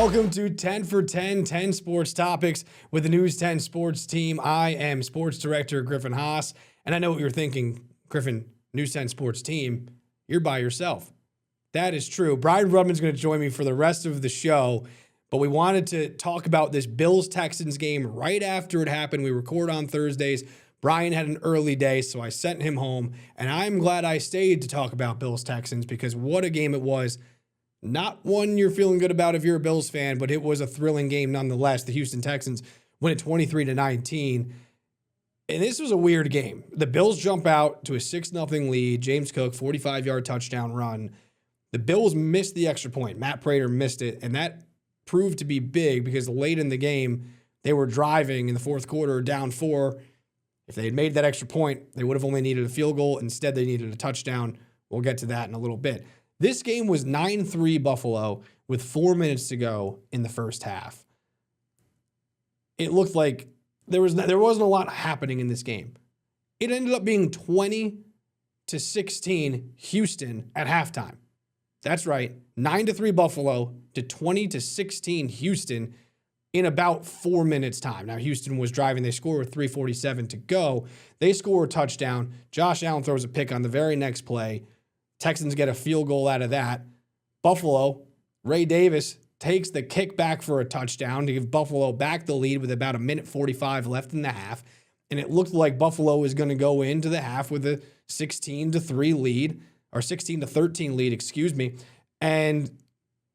Welcome to 10 for 10, 10 sports topics with the News 10 sports team. I am sports director Griffin Haas, and I know what you're thinking, Griffin, News 10 sports team, you're by yourself. That is true. Brian Rudman's going to join me for the rest of the show, but we wanted to talk about this Bills-Texans game right after it happened. We record on Thursdays. Brian had an early day, so I sent him home, and I'm glad I stayed to talk about Bills-Texans because what a game it was. Not one you're feeling good about if you're a Bills fan, but it was a thrilling game nonetheless. The Houston Texans win it 23-19. And this was a weird game. The Bills jump out to a 6-0 lead. James Cook, 45-yard touchdown run. The Bills missed the extra point. Matt Prater missed it, and that proved to be big because late in the game, they were driving in the fourth quarter down 4. If they had made that extra point, they would have only needed a field goal. Instead, they needed a touchdown. We'll get to that in a little bit. This game was 9-3 Buffalo with 4 minutes to go in the first half. It looked like there wasn't a lot happening in this game. It ended up being 20-16 Houston at halftime. That's right, 9-3 Buffalo to 20-16 Houston in about 4 minutes time. Now, Houston was driving. They scored with 3:47 to go. They score a touchdown. Josh Allen throws a pick on the very next play. Texans get a field goal out of that. Buffalo, Ray Davis takes the kick back for a touchdown to give Buffalo back the lead with about 1:45 left in the half. And it looked like Buffalo was going to go into the half with a 16-3 lead, or 16-13 lead, excuse me. And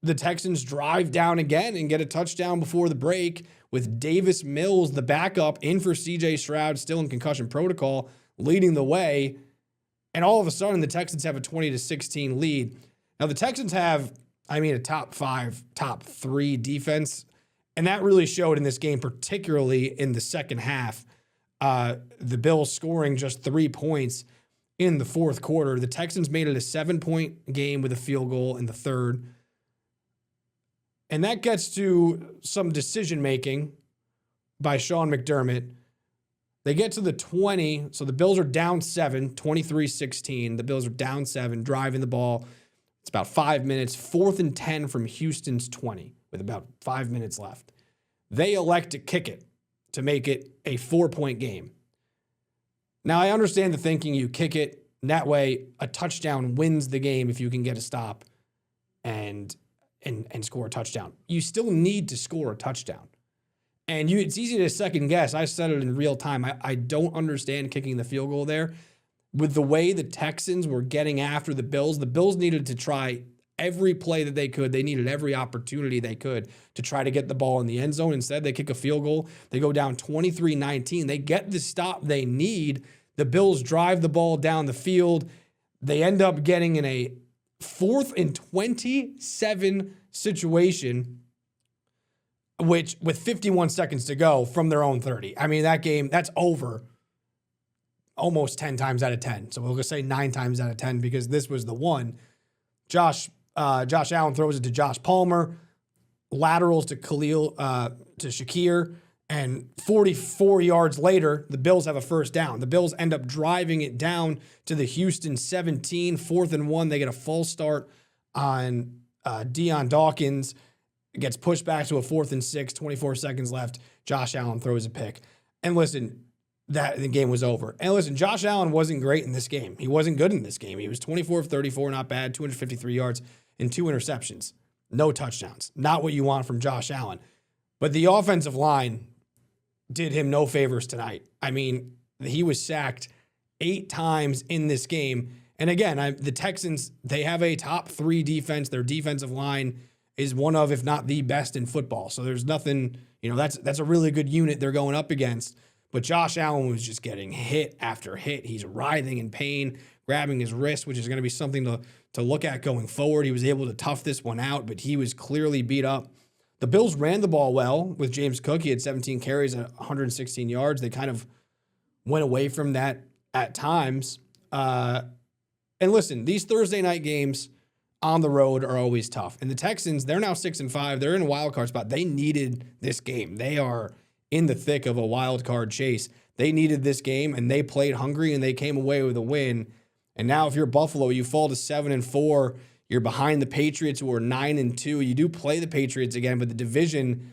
the Texans drive down again and get a touchdown before the break with Davis Mills, the backup, in for C.J. Stroud, still in concussion protocol, leading the way. And all of a sudden, the Texans have a 20-16 lead. Now, the Texans have, a top 5, top 3 defense. And that really showed in this game, particularly in the second half. The Bills scoring just 3 points in the fourth quarter. The Texans made it a 7-point game with a field goal in the third. And that gets to some decision-making by Sean McDermott. They get to the 20, so the Bills are down 7, 23-16. The Bills are down 7, driving the ball. It's about 5 minutes, 4th and 10 from Houston's 20, with about 5 minutes left. They elect to kick it to make it a 4-point game. Now, I understand the thinking, you kick it, and that way a touchdown wins the game if you can get a stop and score a touchdown. You still need to score a touchdown. And it's easy to second guess. I said it in real time. I don't understand kicking the field goal there. With the way the Texans were getting after the Bills needed to try every play that they could. They needed every opportunity they could to try to get the ball in the end zone. Instead, they kick a field goal. They go down 23-19. They get the stop they need. The Bills drive the ball down the field. They end up getting in a 4th and 27 situation, which with 51 seconds to go from their own 30. That game, that's over almost 10 times out of 10. So we'll just say 9 times out of 10 because this was the one. Josh Allen throws it to Josh Palmer, laterals to Shakir, and 44 yards later, the Bills have a first down. The Bills end up driving it down to the Houston 17, 4th and 1. They get a false start on Deion Dawkins. It gets pushed back to a 4th and 6, 24 seconds left. Josh Allen throws a pick. And listen, the game was over. And listen, Josh Allen wasn't great in this game. He wasn't good in this game. He was 24 of 34, not bad, 253 yards and 2 interceptions. No touchdowns. Not what you want from Josh Allen. But the offensive line did him no favors tonight. He was sacked 8 times in this game. And again, the Texans, they have a top 3 defense. Their defensive line is one of, if not the best in football. So there's nothing, that's a really good unit they're going up against. But Josh Allen was just getting hit after hit. He's writhing in pain, grabbing his wrist, which is going to be something to look at going forward. He was able to tough this one out, but he was clearly beat up. The Bills ran the ball well with James Cook. He had 17 carries at 116 yards. They kind of went away from that at times. And listen, these Thursday night games on the road are always tough. And the Texans, they're now 6-5. They're in a wild card spot. They needed this game. They are in the thick of a wild card chase. They needed this game, and they played hungry, and they came away with a win. And now if you're Buffalo, you fall to 7-4. You're behind the Patriots, who are 9-2. You do play the Patriots again, but the division,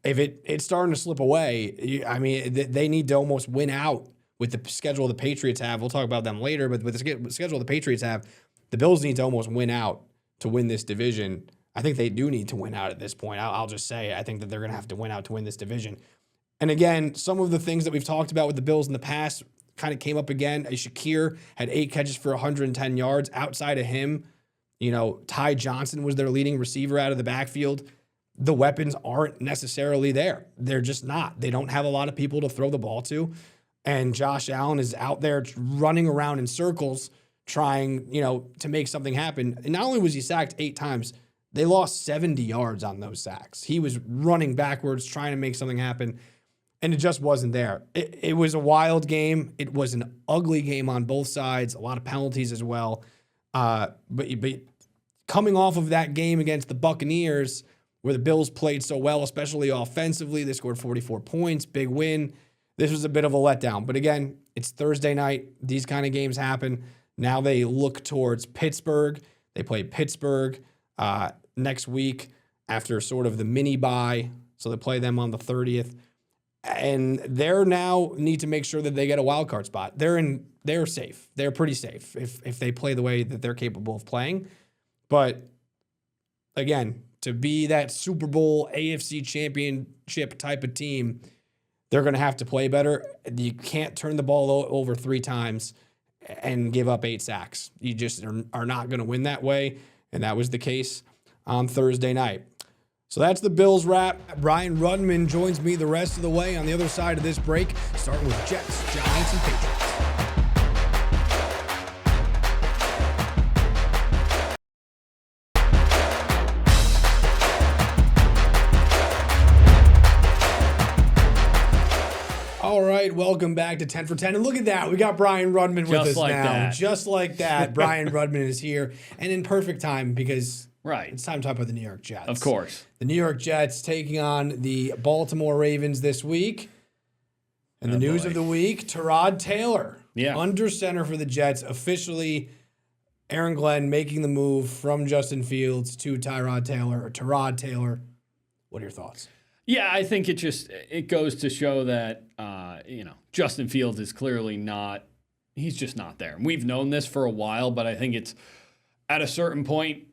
if it's starting to slip away, they need to almost win out with the schedule the Patriots have. We'll talk about them later, but with the schedule the Patriots have, the Bills need to almost win out to win this division. I think they do need to win out at this point. I'll just say, I think that they're going to have to win out to win this division. And again, some of the things that we've talked about with the Bills in the past kind of came up again. Shakir had 8 catches for 110 yards. Outside of him, Ty Johnson was their leading receiver out of the backfield. The weapons aren't necessarily there. They're just not. They don't have a lot of people to throw the ball to. And Josh Allen is out there running around in circles trying, to make something happen. And not only was he sacked 8 times, they lost 70 yards on those sacks. He was running backwards, trying to make something happen, and it just wasn't there. It was a wild game. It was an ugly game on both sides, a lot of penalties as well. But coming off of that game against the Buccaneers, where the Bills played so well, especially offensively, they scored 44 points, big win. This was a bit of a letdown. But again, it's Thursday night. These kind of games happen. Now they look towards Pittsburgh. They play Pittsburgh next week after sort of the mini bye. So they play them on the 30th. And they're now need to make sure that they get a wild card spot. They're safe. They're pretty safe if they play the way that they're capable of playing. But again, to be that Super Bowl AFC championship type of team, they're going to have to play better. You can't turn the ball over 3 times and give up 8 sacks. You just are not going to win that way. And that was the case on Thursday night. So that's the Bills wrap. Brian Rudman joins me the rest of the way on the other side of this break, starting with Jets, Giants, and Patriots. All right, welcome back to 10 for 10. And look at that. We got Brian Rudman with us now. Just like that, Brian Rudman is here. And in perfect time because it's time to talk about the New York Jets. Of course. The New York Jets taking on the Baltimore Ravens this week. And the news of the week, Tyrod Taylor, under center for the Jets, officially Aaron Glenn making the move from Justin Fields to Tyrod Taylor. What are your thoughts? Yeah, I think it goes to show that, Justin Fields is clearly he's just not there. We've known this for a while, but I think it's at a certain point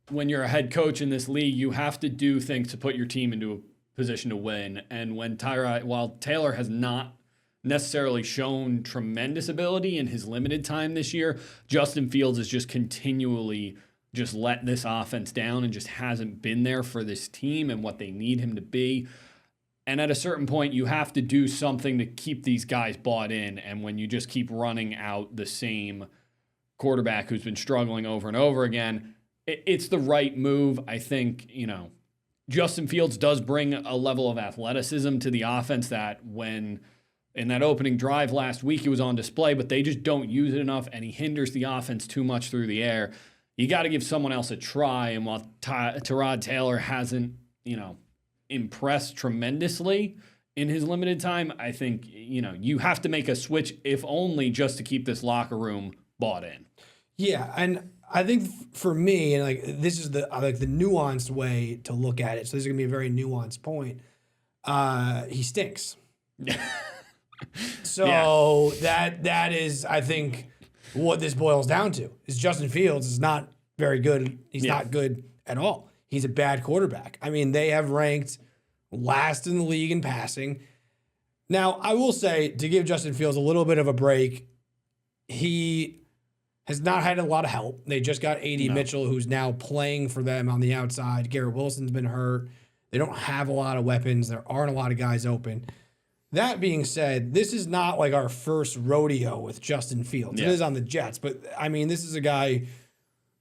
when you're a head coach in this league, you have to do things to put your team into a position to win. And while Taylor has not necessarily shown tremendous ability in his limited time this year, Justin Fields has just continually just let this offense down and just hasn't been there for this team and what they need him to be. And at a certain point, you have to do something to keep these guys bought in. And when you just keep running out the same quarterback who's been struggling over and over again, it's the right move. I think, Justin Fields does bring a level of athleticism to the offense that when in that opening drive last week, he was on display, but they just don't use it enough, and he hinders the offense too much through the air. You got to give someone else a try. And while Tyrod Taylor hasn't, impressed tremendously in his limited time, I think, you have to make a switch, if only just to keep this locker room bought in. Yeah, and I think for me, and this is the nuanced way to look at it. So this is gonna be a very nuanced point. He stinks. So that is, I think, what this boils down to is Justin Fields is not very good. He's not good at all. He's a bad quarterback. I mean, they have ranked last in the league in passing. Now, I will say, to give Justin Fields a little bit of a break, he has not had a lot of help. They just got A.D. Mitchell, who's now playing for them on the outside. Garrett Wilson's been hurt. They don't have a lot of weapons. There aren't a lot of guys open. That being said, this is not like our first rodeo with Justin Fields. It is on the Jets, but I mean, this is a guy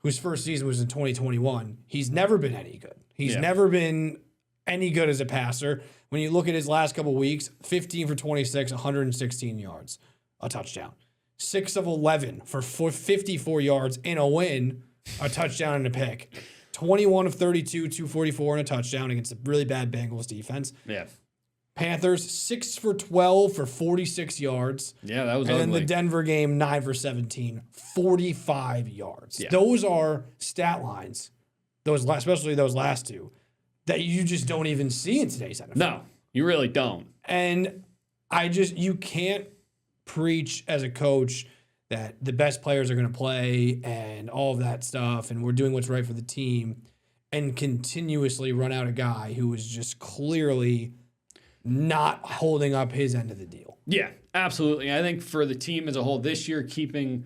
whose first season was in 2021. He's never been any good. He's never been any good as a passer. When you look at his last couple weeks, 15 for 26, 116 yards, a touchdown. 6 of 11 for 54 yards in a win, a touchdown and a pick. 21 of 32, 244 and a touchdown against a really bad Bengals defense. Yeah. Panthers 6 for 12 for 46 yards. Yeah, that was And then ugly. the Denver game 9 for 17, 45 yards. Yeah. Those are stat lines, especially those last two, that you just don't even see in today's NFL. No, you really don't. And you can't preach as a coach that the best players are going to play and all of that stuff, and we're doing what's right for the team, and continuously run out a guy who is just clearly not holding up his end of the deal. Yeah, absolutely. I think for the team as a whole this year, keeping,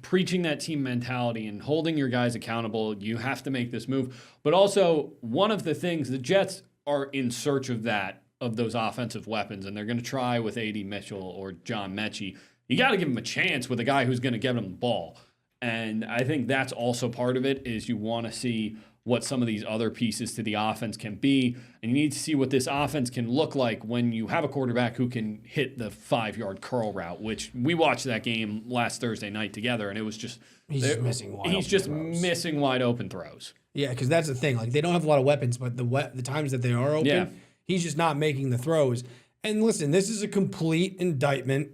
preaching that team mentality and holding your guys accountable, you have to make this move. But also, one of the things, the Jets are in search of those offensive weapons, and they're going to try with A.D. Mitchell or John Mechie. You got to give them a chance with a guy who's going to get them the ball. And I think that's also part of it, is you want to see what some of these other pieces to the offense can be. And you need to see what this offense can look like when you have a quarterback who can hit the 5-yard curl route, which we watched that game last Thursday night together, and it was just He's missing wide open throws. Yeah, because that's the thing. Like, they don't have a lot of weapons, but the times that they are open, he's just not making the throws. And listen, this is a complete indictment,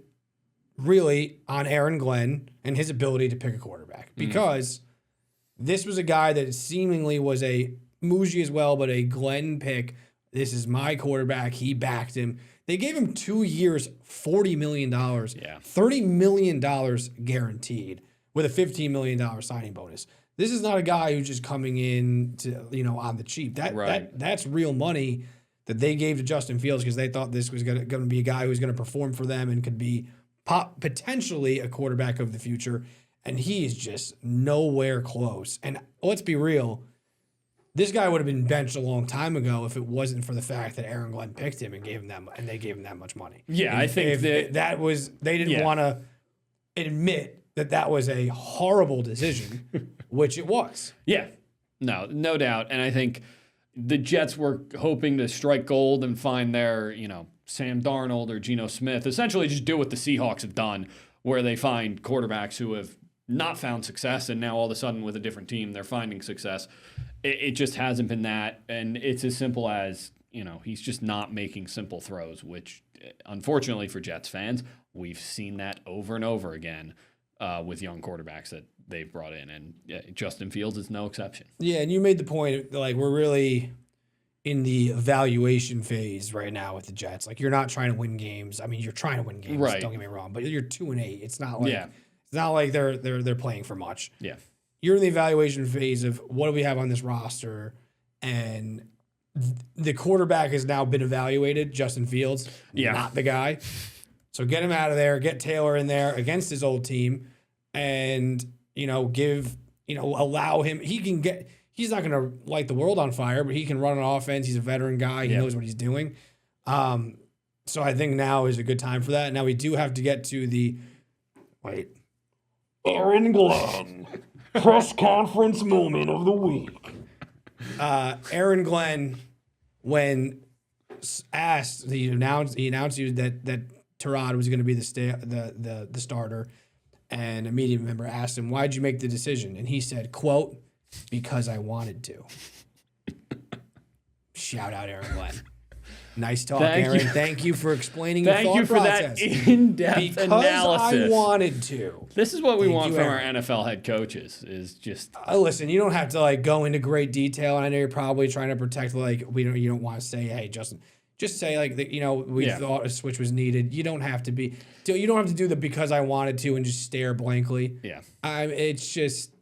really, on Aaron Glenn and his ability to pick a quarterback. Because this was a guy that seemingly was a Muji as well, but a Glenn pick. This is my quarterback. He backed him. They gave him 2 years, $40 million, $30 million guaranteed with a $15 million signing bonus. This is not a guy who's just coming in to, on the cheap. That's real money that they gave to Justin Fields because they thought this was going to be a guy who was going to perform for them and could be potentially a quarterback of the future. And he is just nowhere close. And let's be real, this guy would have been benched a long time ago if it wasn't for the fact that Aaron Glenn picked him and they gave him that much money. Yeah, and I think they didn't want to admit that was a horrible decision, which it was. Yeah, no doubt. And I think the Jets were hoping to strike gold and find their, Sam Darnold or Geno Smith, essentially just do what the Seahawks have done, where they find quarterbacks who have not found success, and now all of a sudden with a different team, they're finding success. It just hasn't been that, and it's as simple as, he's just not making simple throws, which, unfortunately for Jets fans, we've seen that over and over again with young quarterbacks that they've brought in, and Justin Fields is no exception. Yeah, and you made the point, like, we're really in the evaluation phase right now with the Jets. Like, you're not trying to win games. I mean, you're trying to win games, right? Don't get me wrong, but you're 2-8. It's not like it's not like they're playing for much. Yeah. You're in the evaluation phase of what do we have on this roster, and the quarterback has now been evaluated, Justin Fields, not the guy. So get him out of there, get Taylor in there against his old team, and allow him. He's not going to light the world on fire, but he can run an offense. He's a veteran guy. He knows what he's doing. So I think now is a good time for that. Now we do have to get to the Aaron Glenn press conference moment of the week. Aaron Glenn, when asked, he announced that Tyrod was going to be the starter, and a media member asked him, "Why'd you make the decision?" And he said, "Quote, because I wanted to." Shout out Aaron Glenn. Nice talk, Aaron. Thank you for explaining your thought process. Thank you for that in-depth analysis. Because I wanted to. This is what we want from our NFL head coaches, is just... listen, you don't have to go into great detail, and I know you're probably trying to protect, you don't want to say, hey, Justin, just say, we thought a switch was needed. You don't have to do the because I wanted to and just stare blankly. Yeah. It's just...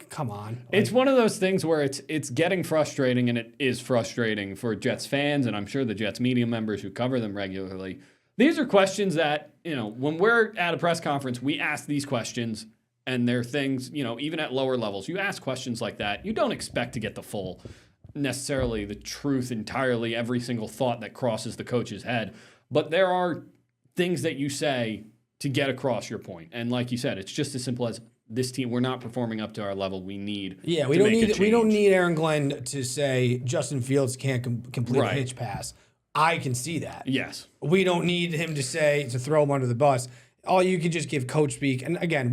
Come on. It's one of those things where it's getting frustrating, and it is frustrating for Jets fans, and I'm sure the Jets media members who cover them regularly. These are questions that, when we're at a press conference, we ask these questions, and they're things, even at lower levels, you ask questions like that. You don't expect to get necessarily the truth entirely, every single thought that crosses the coach's head. But there are things that you say to get across your point. And like you said, it's just as simple as, this team, we're not performing up to our level. We need we don't need Aaron Glenn to say Justin Fields can't complete a hitch pass. I can see that. Yes. We don't need him to throw him under the bus. You can just give coach speak. And again,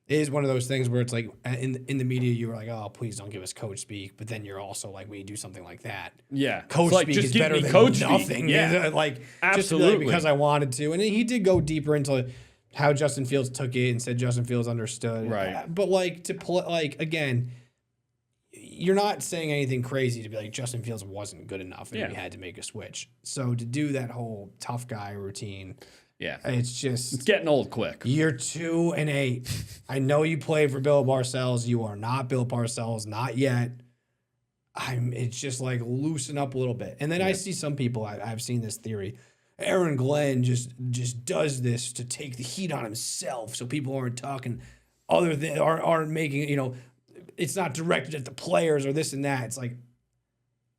It is one of those things where it's like in the media, you were like, oh, please don't give us coach speak. But then you're also like, when you do something like that, Yeah. coach Like, speak just is give better me than coach nothing. speak. Yeah. Like, Absolutely. just to be like, because I wanted to. And he did go deeper into how Justin Fields took it and said Justin Fields understood. Right. But like, to play, like, again, you're not saying anything crazy to be like Justin Fields wasn't good enough and we had to make a switch. So to do that whole tough guy routine, it's getting old quick. You're 2-8. I know you played for Bill Parcells. You are not Bill Parcells, not yet. It's just like loosen up a little bit. And then I see some people. I've seen this theory. Aaron Glenn just does this to take the heat on himself, so people aren't talking aren't making it's not directed at the players or this and that. It's like,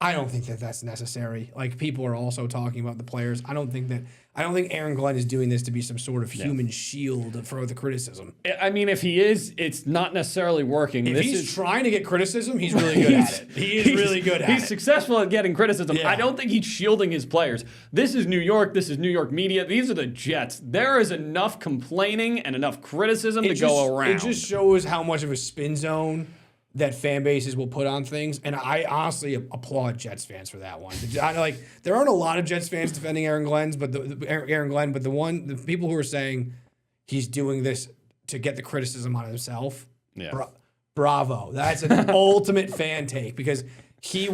I don't think that that's necessary. Like, people are also talking about the players. I don't think Aaron Glenn is doing this to be some sort of human shield for the criticism. I mean, if he is, it's not necessarily working. If he's trying to get criticism, he's really good at it. He is really good at it. He's successful at getting criticism. Yeah. I don't think he's shielding his players. This is New York. This is New York media. These are the Jets. There is enough complaining and enough criticism to go around. It just shows how much of a spin zone that fan bases will put on things, and I honestly applaud Jets fans for that one. There aren't a lot of Jets fans defending Aaron Glenn, but the people who are saying he's doing this to get the criticism on himself, bravo. That's an ultimate fan take, because he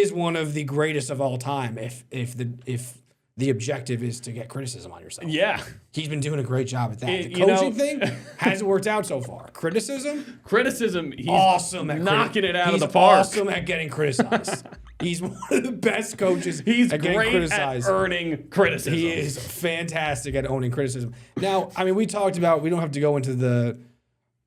is one of the greatest of all time if the objective is to get criticism on yourself. Yeah. He's been doing a great job at that. The coaching thing hasn't worked out so far. Criticism, he's awesome at knocking it out of the park. He's awesome at getting criticized. He's one of the best coaches He's at getting great criticized. at earning criticism. He is fantastic at owning criticism. Now, I mean, we talked about, we don't have to go into the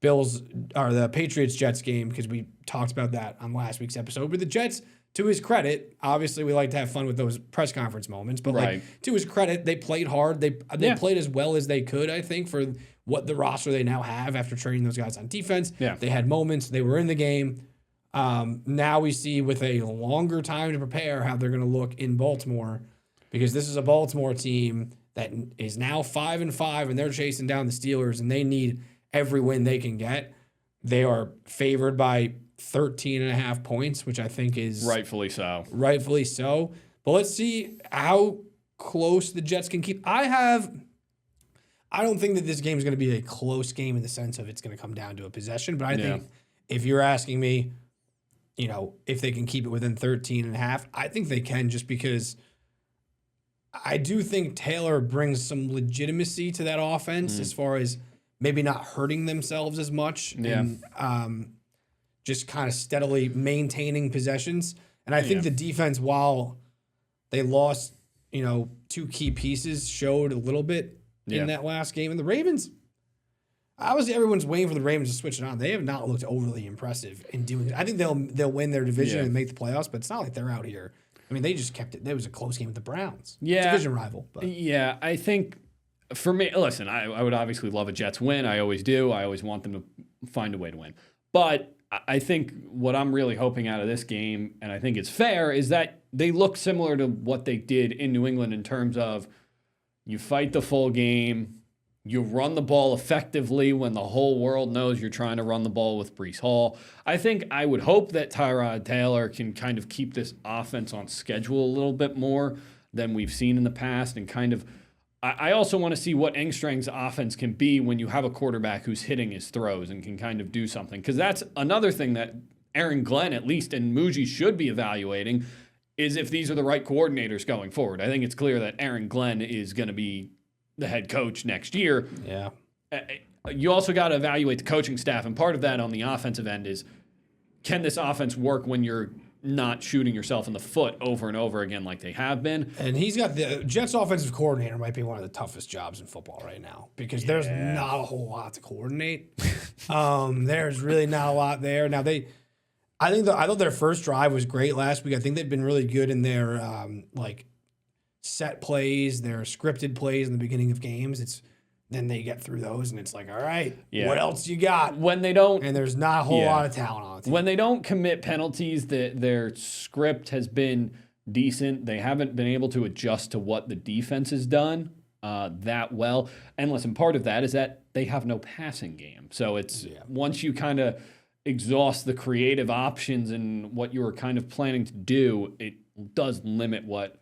Bills or the Patriots-Jets game because we talked about that on last week's episode. But the Jets, to his credit, obviously we like to have fun with those press conference moments, but like, to his credit, they played hard. They played as well as they could, I think, for what the roster they now have after trading those guys on defense. Yeah. They had moments. They were in the game. Now we see, with a longer time to prepare, how they're going to look in Baltimore, because this is a Baltimore team that is now 5-5, and they're chasing down the Steelers, and they need every win they can get. They are favored by 13.5 points, which I think is rightfully so. But let's see how close the Jets can keep. I don't think that this game is going to be a close game in the sense of it's going to come down to a possession, but I think if you're asking me, if they can keep it within 13.5, I think they can, just because I do think Taylor brings some legitimacy to that offense as far as maybe not hurting themselves as much and just kind of steadily maintaining possessions. And I think the defense, while they lost, two key pieces, showed a little bit in that last game. And the Ravens, obviously everyone's waiting for the Ravens to switch it on. They have not looked overly impressive in doing it. I think they'll win their division and make the playoffs, but it's not like they're out here. I mean, they just kept it. There was a close game with the Browns. Yeah. Division rival. But. Yeah, I think for me, listen, I would obviously love a Jets win. I always do. I always want them to find a way to win. But I think what I'm really hoping out of this game, and I think it's fair, is that they look similar to what they did in New England in terms of you fight the full game, you run the ball effectively when the whole world knows you're trying to run the ball with Breece Hall. I would hope that Tyrod Taylor can kind of keep this offense on schedule a little bit more than we've seen in the past, and kind of I also want to see what Engstrang's offense can be when you have a quarterback who's hitting his throws and can kind of do something. Because that's another thing that Aaron Glenn, at least, and Muji should be evaluating, is if these are the right coordinators going forward. I think it's clear that Aaron Glenn is going to be the head coach next year. Yeah. You also got to evaluate the coaching staff, and part of that on the offensive end is, can this offense work when you're not shooting yourself in the foot over and over again like they have been? And he's got the Jets offensive coordinator might be one of the toughest jobs in football right now, because there's not a whole lot to coordinate. There's really not a lot there. Now I thought their first drive was great last week. I think they've been really good in their set plays, their scripted plays in the beginning of games. Then they get through those, and it's like, all right, what else you got? When they don't, and there's not a whole lot of talent on it. When they don't commit penalties, their script has been decent. They haven't been able to adjust to what the defense has done. that well. And listen, part of that is that they have no passing game. So it's once you kind of exhaust the creative options and what you were kind of planning to do, it does limit what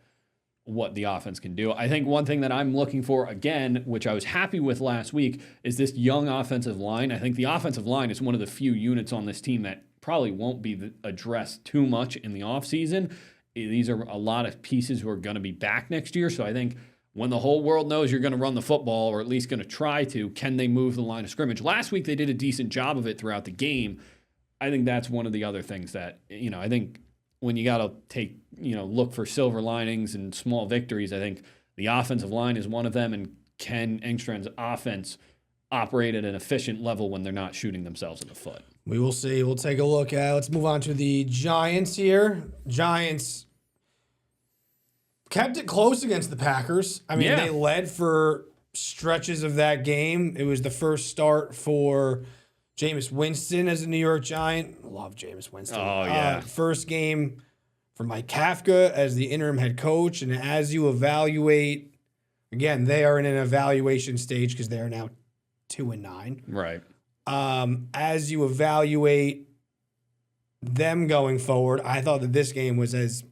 the offense can do. I think one thing that I'm looking for, again, which I was happy with last week, is this young offensive line. I think the offensive line is one of the few units on this team that probably won't be addressed too much in the offseason. These are a lot of pieces who are going to be back next year. So I think when the whole world knows you're going to run the football, or at least going to try to, can they move the line of scrimmage? Last week, they did a decent job of it throughout the game. I think that's one of the other things that, I think when you got to look for silver linings and small victories, I think the offensive line is one of them. And can Engstrand's offense operate at an efficient level when they're not shooting themselves in the foot? We will see. We'll take a look at. Let's move on to the Giants here. Giants kept it close against the Packers. I mean, they led for stretches of that game. It was the first start for Jameis Winston as a New York Giant. Love Jameis Winston. Oh, yeah. First game for Mike Kafka as the interim head coach. And as you evaluate, again, they are in an evaluation stage because they are now 2-9. Right. As you evaluate them going forward, I thought that this game was as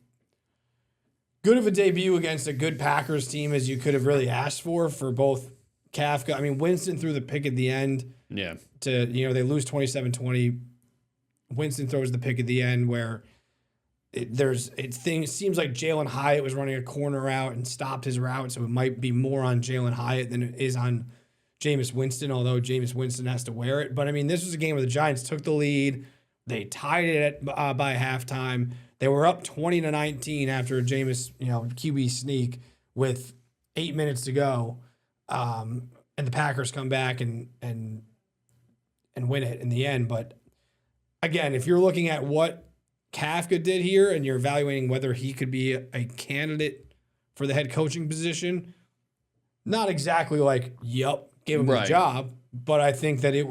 good of a debut against a good Packers team as you could have really asked for both Kafka. I mean, Winston threw the pick at the end. Yeah. They lose 27-20. Winston throws the pick at the end where it seems like Jalen Hyatt was running a corner route and stopped his route, so it might be more on Jalen Hyatt than it is on Jameis Winston, although Jameis Winston has to wear it. But, I mean, this was a game where the Giants took the lead. They tied it by halftime. They were up 20-19 after a Jameis, QB sneak with 8 minutes to go. And the Packers come back and win it in the end. But, again, if you're looking at what Kafka did here and you're evaluating whether he could be a candidate for the head coaching position, not exactly like, give him the job, but I think that they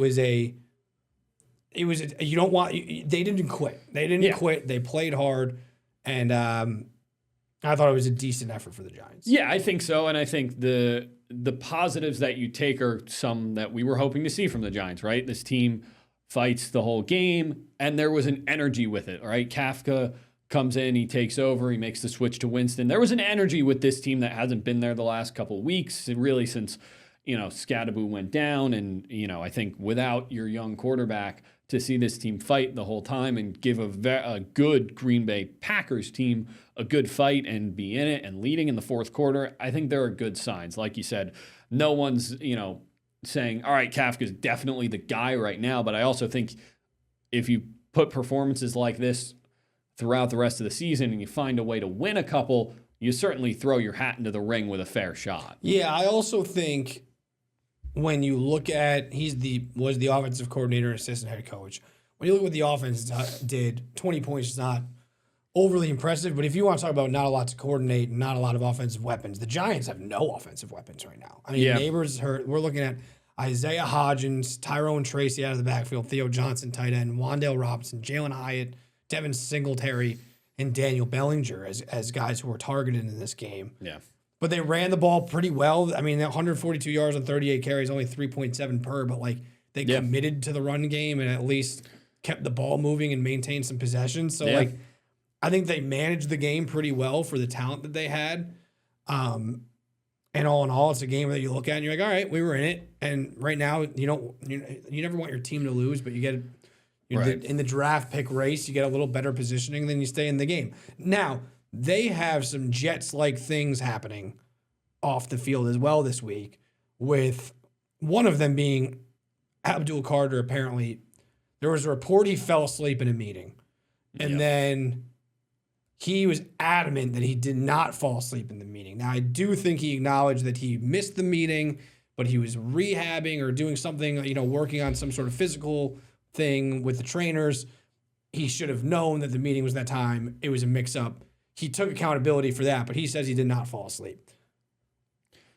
didn't quit. They didn't quit. They played hard, and I thought it was a decent effort for the Giants. Yeah, I think so, and I think the positives that you take are some that we were hoping to see from the Giants, right? This team fights the whole game, and there was an energy with it, right? Kafka comes in, he takes over, he makes the switch to Winston. There was an energy with this team that hasn't been there the last couple of weeks, really since Scadaboo went down, and I think without your young quarterback, to see this team fight the whole time and give a good Green Bay Packers team a good fight and be in it and leading in the fourth quarter, I think there are good signs. Like you said, no one's saying, all right, Kafka's definitely the guy right now, but I also think if you put performances like this throughout the rest of the season and you find a way to win a couple, you certainly throw your hat into the ring with a fair shot. Yeah, I also think when you look at was the offensive coordinator and assistant head coach. When you look at what the offense did, 20 points is not overly impressive. But if you want to talk about not a lot to coordinate and not a lot of offensive weapons, the Giants have no offensive weapons right now. I mean, Neighbors hurt. We're looking at Isaiah Hodgins, Tyrone Tracy out of the backfield, Theo Johnson tight end, Wan'Dale Robinson, Jalen Hyatt, Devin Singletary, and Daniel Bellinger as guys who were targeted in this game. Yeah. But they ran the ball pretty well. I mean, 142 yards on 38 carries, only 3.7 per, but they committed to the run game and at least kept the ball moving and maintained some possession. So I think they managed the game pretty well for the talent that they had. And all in all, it's a game that you look at and you're like, all right, we were in it. And right now, you never want your team to lose, but you get in the draft pick race, you get a little better positioning, then you stay in the game. Now, they have some Jets-like things happening off the field as well this week, with one of them being Abdul Carter. Apparently, there was a report he fell asleep in a meeting, and then he was adamant that he did not fall asleep in the meeting. Now, I do think he acknowledged that he missed the meeting, but he was rehabbing or doing something, working on some sort of physical thing with the trainers. He should have known that the meeting was that time. It was a mix-up. He took accountability for that, but he says he did not fall asleep.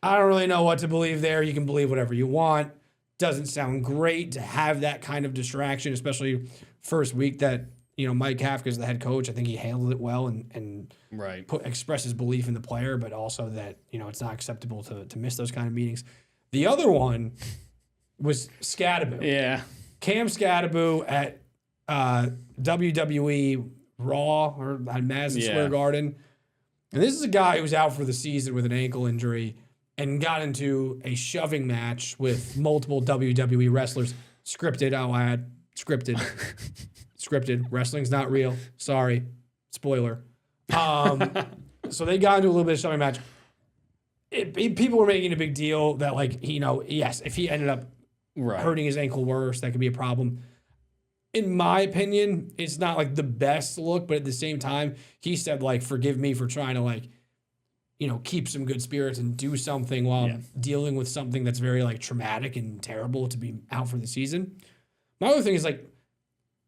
I don't really know what to believe there. You can believe whatever you want. Doesn't sound great to have that kind of distraction, especially first week that, Mike Kafka's the head coach. I think he handled it well and Right. expressed his belief in the player, but also that, it's not acceptable to miss those kind of meetings. The other one was Scadaboo. Yeah. Cam Scadaboo at WWE Raw or at Madison Square Garden. And this is a guy who was out for the season with an ankle injury and got into a shoving match with multiple WWE wrestlers. Scripted, I'll add. Scripted. Scripted. Wrestling's not real. Sorry. Spoiler. So they got into a little bit of shoving match. People were making a big deal that, yes, if he ended up hurting his ankle worse, that could be a problem. In my opinion, it's not the best look, but at the same time, he said forgive me for trying to keep some good spirits and do something while I'm dealing with something that's very traumatic and terrible to be out for the season. My other thing is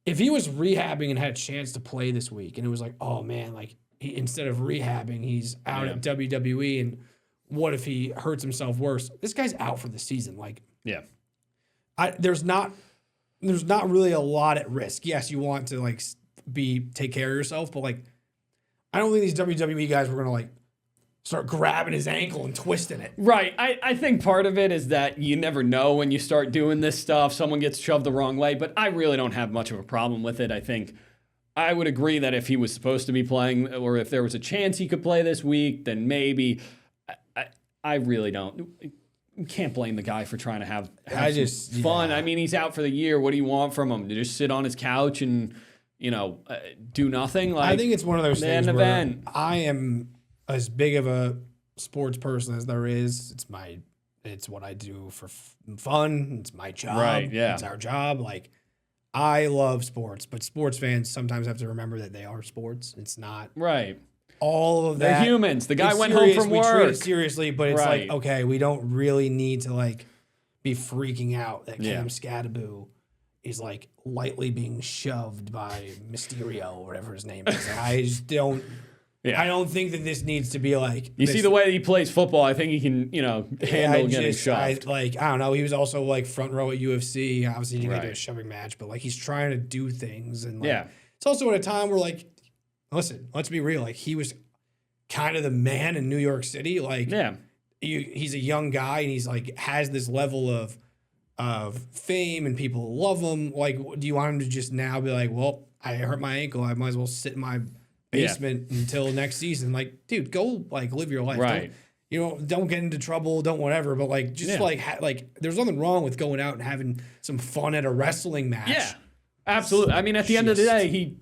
if he was rehabbing and had a chance to play this week, and it was oh man, instead of rehabbing, he's out at WWE, and what if he hurts himself worse? This guy's out for the season. There's not really a lot at risk. Yes, you want to take care of yourself, but I don't think these WWE guys were gonna start grabbing his ankle and twisting it. Right. I think part of it is that you never know when you start doing this stuff. Someone gets shoved the wrong way, but I really don't have much of a problem with it. I think I would agree that if he was supposed to be playing, or if there was a chance he could play this week, then maybe. I really don't. You can't blame the guy for trying to have some fun. Yeah. I mean, he's out for the year. What do you want from him? To just sit on his couch and, do nothing? I think it's one of those things where event. I am as big of a sports person as there is. It's what I do for fun. It's my job. Right, yeah. It's our job. I love sports, but sports fans sometimes have to remember that they are sports. It's not Right. all of They're that. humans. The guy It's went serious. home from We work. treat it seriously, but it's Right. okay, we don't really need to be freaking out that Cam Scadaboo is lightly being shoved by Mysterio or whatever his name is. I just don't. Yeah. I don't think that this needs to be You see the way he plays football, I think he can, handle getting shoved. I don't know. He was also front row at UFC. Obviously, he didn't get to a Right. shoving match, but he's trying to do things. And Yeah. it's also at a time where listen, let's be real. He was kind of the man in New York City. He's a young guy and he's has this level of fame and people love him. Do you want him to just now be well, I hurt my ankle, I might as well sit in my basement until next season? Dude, go live your life. Right. Don't get into trouble, don't whatever, but there's nothing wrong with going out and having some fun at a wrestling match. Yeah, absolutely. I mean, at the end of the day, he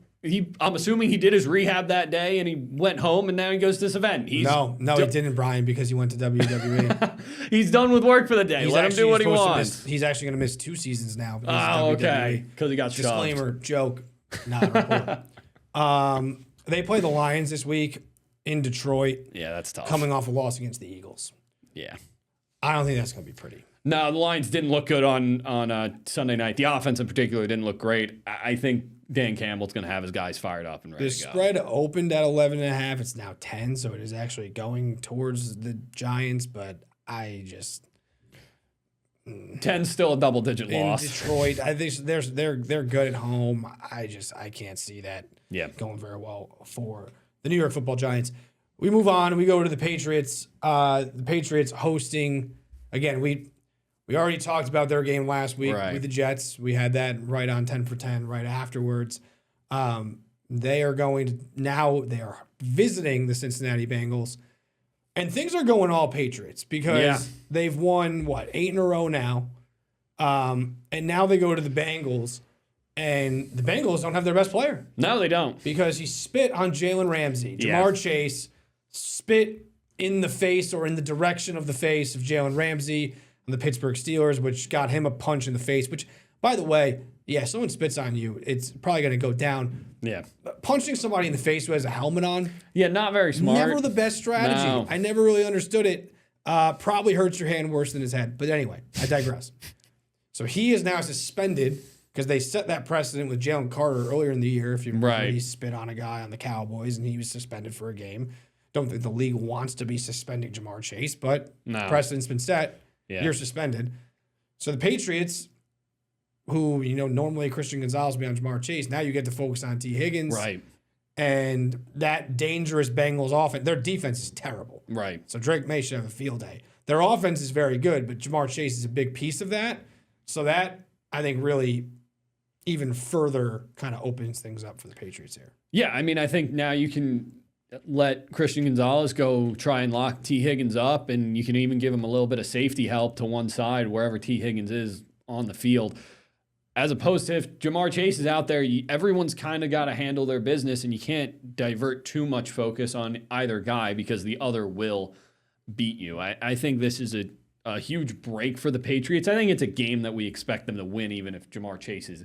I'm assuming he did his rehab that day and he went home and now he goes to this event. No, he didn't, Brian, because he went to WWE. He's done with work for the day. Let him do what he wants. He's actually going to miss 2 seasons now. Oh, okay. Because he got shoved. Disclaimer, joke, not a report. They play the Lions this week in Detroit. Yeah, that's tough. Coming off a loss against the Eagles. Yeah. I don't think that's going to be pretty. No, the Lions didn't look good on Sunday night. The offense in particular didn't look great. I think Dan Campbell's going to have his guys fired up and ready The to go. spread opened at 11.5. It's now 10, so it is actually going towards the Giants, but I just... 10's still a double-digit loss. In Detroit, I think they're good at home. I can't see that going very well for the New York Football Giants. We move on. We go to the Patriots. The Patriots hosting, again, we already talked about their game last week with the Jets. We had that right on 10 for 10 right afterwards. They are visiting the Cincinnati Bengals. And things are going all Patriots because they've won, 8 in a row now. And now they go to the Bengals, and the Bengals don't have their best player. No, they don't. Because he spit on Jalen Ramsey. Jamar Chase spit in the face or in the direction of the face of Jalen Ramsey on the Pittsburgh Steelers, which got him a punch in the face, which, by the way, someone spits on you, it's probably going to go down. Yeah. Punching somebody in the face who has a helmet on. Yeah, not very smart. Never the best strategy. No. I never really understood it. Probably hurts your hand worse than his head. But anyway, I digress. So he is now suspended because they set that precedent with Jalen Carter earlier in the year. If you remember, he spit on a guy on the Cowboys and he was suspended for a game. Don't think the league wants to be suspending Jamar Chase, but the precedent's been set. You're suspended. So the Patriots who, normally Christian Gonzalez will be on Jamar Chase. Now you get to focus on T. Higgins. Right. And that dangerous Bengals offense, their defense is terrible. Right. So Drake May should have a field day. Their offense is very good, but Jamar Chase is a big piece of that. So that, I think, really even further kind of opens things up for the Patriots here. Yeah, I mean, I think now you can let Christian Gonzalez go try and lock T. Higgins up, and you can even give him a little bit of safety help to one side wherever T. Higgins is on the field. As opposed to if Jamar Chase is out there, everyone's kind of got to handle their business, and you can't divert too much focus on either guy because the other will beat you. I think this is a huge break for the Patriots. I think it's a game that we expect them to win, even if Jamar Chase is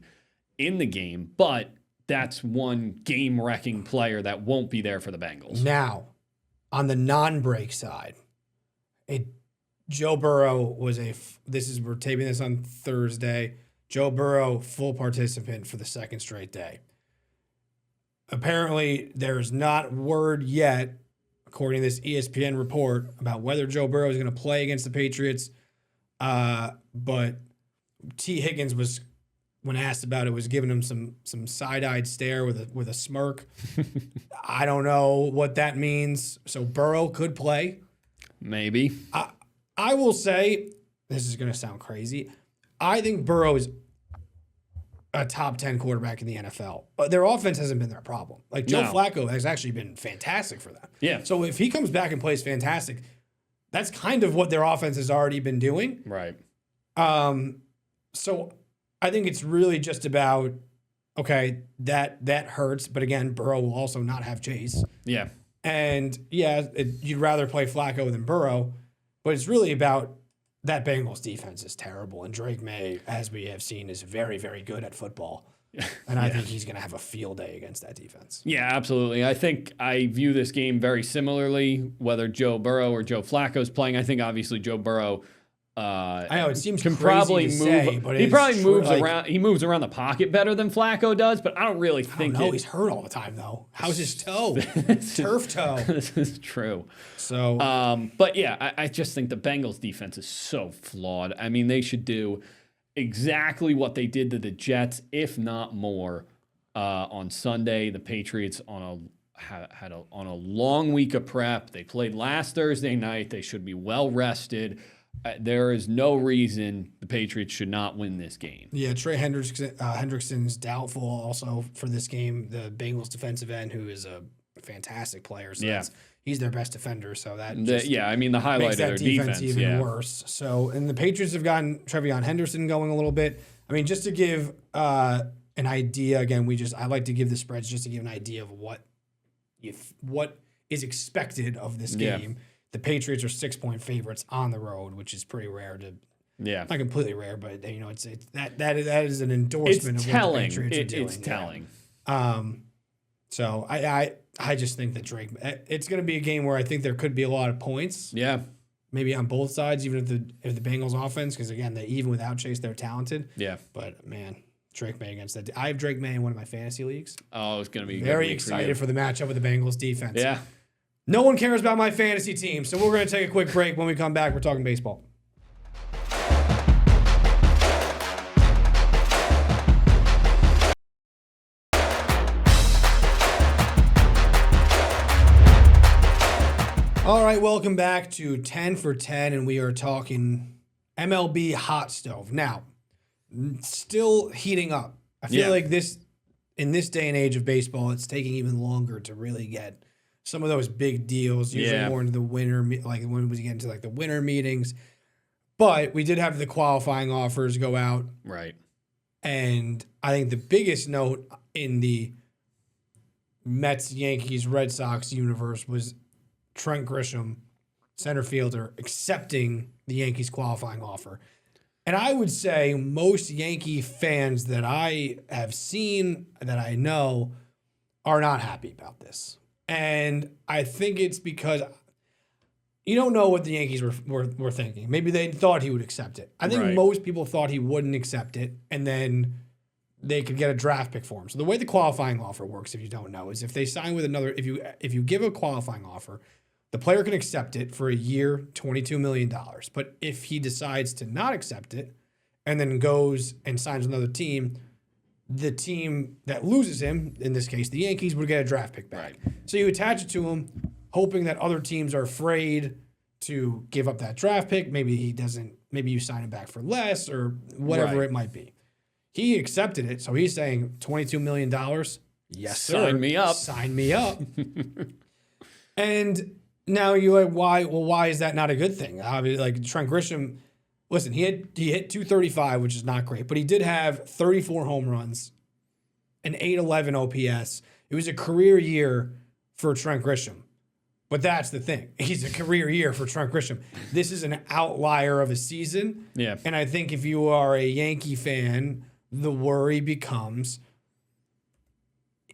in the game, but that's one game-wrecking player that won't be there for the Bengals. Now, on the non-break side, Joe Burrow was we're taping this on Thursday. Joe Burrow, full participant for the second straight day. Apparently, there's not word yet, according to this ESPN report, about whether Joe Burrow is going to play against the Patriots. But T. Higgins was, when asked about it, was giving him some side-eyed stare with a smirk. I don't know what that means. So Burrow could play. Maybe. I will say, this is going to sound crazy, I think Burrow is a top 10 quarterback in the NFL. But their offense hasn't been their problem. Like Joe Flacco has actually been fantastic for them. Yeah. So if he comes back and plays fantastic, that's kind of what their offense has already been doing. Right. So I think it's really just about, okay, that hurts. But again, Burrow will also not have Chase. Yeah. And you'd rather play Flacco than Burrow. But it's really about that Bengals defense is terrible. And Drake May, as we have seen, is very, very good at football. And I think he's going to have a field day against that defense. Yeah, absolutely. I think I view this game very similarly, whether Joe Burrow or Joe Flacco's playing. I think obviously Joe Burrow I know it seems can crazy probably to move. say, but He probably moves like, around. He moves around the pocket better than Flacco does, but I don't really think. No, he's hurt all the time though. How's his toe? Turf toe. This is true. So, but yeah, I just think the Bengals defense is so flawed. I mean, they should do exactly what they did to the Jets, if not more, on Sunday. The Patriots on a long week of prep. They played last Thursday night. They should be well rested. There is no reason the Patriots should not win this game. yeah, Trey Hendrickson's doubtful also for this game. The Bengals defensive end, who is a fantastic player. So he's their best defender. So that I mean, the highlight makes of that their defense even worse. So, and the Patriots have gotten Trevion Henderson going a little bit. I mean, just to give an idea, again, I like to give the spreads just to give an idea of what is expected of this game. The Patriots are 6-point favorites on the road, which is pretty rare to. Yeah, not completely rare, but it's that is an endorsement it's of telling. what the Patriots are doing. It's telling. So I just think that Drake. It's going to be a game where I think there could be a lot of points. Yeah, maybe on both sides, even if the Bengals offense, because again, even without Chase, they're talented. Yeah, but man. Drake May against that. I have Drake May in one of my fantasy leagues. Oh, it's going to be very excited for the matchup with the Bengals defense. Yeah. No one cares about my fantasy team, so we're going to take a quick break. When we come back, we're talking baseball. All right, welcome back to 10 for 10, and we are talking MLB hot stove. Now, still heating up. I feel like in this day and age of baseball, it's taking even longer to really get some of those big deals, usually more into the winter, like when we get into like the winter meetings. But we did have the qualifying offers go out. Right. And I think the biggest note in the Mets, Yankees, Red Sox universe was Trent Grisham, center fielder, accepting the Yankees qualifying offer. And I would say most Yankee fans that I have seen, that I know, are not happy about this. And I think it's because you don't know what the Yankees were thinking. Maybe they thought he would accept it. I think most people thought he wouldn't accept it, and then they could get a draft pick for him. So the way the qualifying offer works, if you don't know, is if they sign with another, if you give a qualifying offer, the player can accept it for a year, $22 million. But if he decides to not accept it and then goes and signs another team, the team that loses him, in this case, the Yankees, would get a draft pick back. Right. So you attach it to him, hoping that other teams are afraid to give up that draft pick. Maybe he doesn't, maybe you sign him back for less or whatever it might be. He accepted it. So he's saying $22 million. Yes, sir. Sign me up. Sign me up. And now you're like, why? Well, why is that not a good thing? Obviously, like Trent Grisham, listen, he hit 235, which is not great, but he did have 34 home runs, an 811 OPS. It was a career year for Trent Grisham. But that's the thing. He's a career year for Trent Grisham. This is an outlier of a season. Yeah. And I think if you are a Yankee fan, the worry becomes,